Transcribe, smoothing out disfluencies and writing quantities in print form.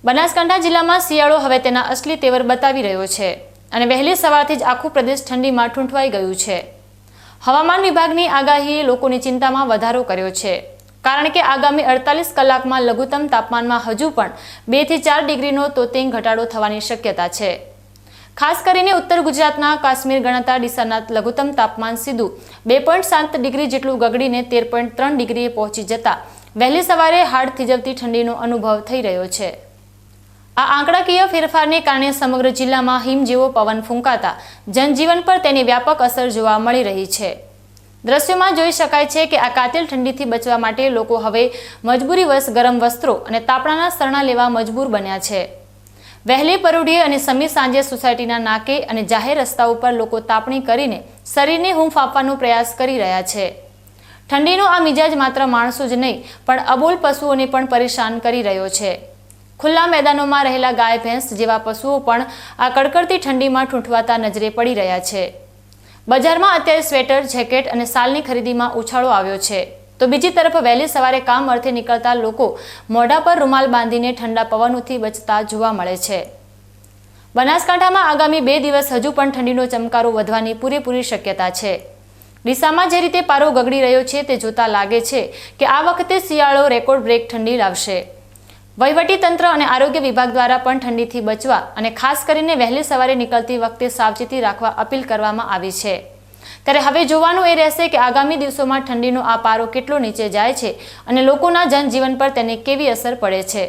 બનાસકાંઠા જિલ્લામાં શિયાળો હવે તેના અસલી તેવર બતાવી રહ્યો છે અને વહેલી સવારથી જ આખું પ્રદેશ ઠંડીમાં ઠૂંઠવાઈ ગયું છે। હવામાન વિભાગની આગાહીએ લોકોની ચિંતામાં વધારો કર્યો છે, કારણ કે આગામી 48 કલાકમાં લઘુત્તમ તાપમાનમાં હજુ પણ 2 થી 4 ડિગ્રીનો તોતિંગ ઘટાડો થવાની શક્યતા છે। ખાસ કરીને ઉત્તર ગુજરાતના કાશ્મીર ગણાતા ડીસાના લઘુત્તમ તાપમાન સીધું 2.7 ડિગ્રી જેટલું ગગડીને 13.3 ડિગ્રીએ પહોંચી જતા વહેલી સવારે હાડ થીજવતી ઠંડીનો અનુભવ થઈ રહ્યો છે। આ આંકડાકીય ફેરફારને કારણે સમગ્ર જિલ્લામાં હિમ જેવો પવન ફૂંકાતા જનજીવન પર તેની વ્યાપક અસર જોવા મળી રહી છે। દ્રશ્યોમાં જોઈ શકાય છે કે આ કાતિલ ઠંડીથી બચવા માટે લોકો હવે મજબૂરીવશ ગરમ વસ્ત્રો અને તાપણાના સરણા લેવા મજબૂર બન્યા છે। વહેલી પરોઢિયે અને સમી સાંજે સોસાયટીના નાકે અને જાહેર રસ્તાઓ પર લોકો તાપણી કરીને શરીરને હૂંફ આપવાનો પ્રયાસ કરી રહ્યા છે। ઠંડીનો આ મિજાજ માત્ર માણસો જ નહીં પણ અબોલ પશુઓને પણ પરેશાન કરી રહ્યો છે। ખુલ્લા મેદાનોમાં રહેલા ગાય ભેંસ જેવા પશુઓ પણ આ કડકડતી ઠંડીમાં ઠૂંઠવાતા નજરે પડી રહ્યા છે। બજારમાં અત્યારે સ્વેટર, જેકેટ અને શાલની ખરીદીમાં ઉછાળો આવ્યો છે, તો બીજી તરફ વહેલી સવારે કામ અર્થે નીકળતા લોકો મોઢા પર રૂમાલ બાંધીને ઠંડા પવનોથી બચતા જોવા મળે છે। બનાસકાંઠામાં આગામી 2 દિવસ હજુ પણ ઠંડીનો ચમકારો વધવાની પૂરેપૂરી શક્યતા છે। ડીસામાં જે રીતે પારો ગગડી રહ્યો છે તે જોતા લાગે છે કે આ વખતે શિયાળો રેકોર્ડ બ્રેક ઠંડી લાવશે। વહીવટી તંત્ર અને આરોગ્ય વિભાગ દ્વારા પણ ઠંડીથી બચવા અને ખાસ કરીને વહેલી સવારે નીકળતી વખતે સાવચેતી રાખવા અપીલ કરવામાં આવી છે। ત્યારે હવે જોવાનું એ રહેશે કે આગામી દિવસોમાં ઠંડીનો આ પારો કેટલો નીચે જાય છે અને લોકોના જનજીવન પર તેની કેવી અસર પડે છે।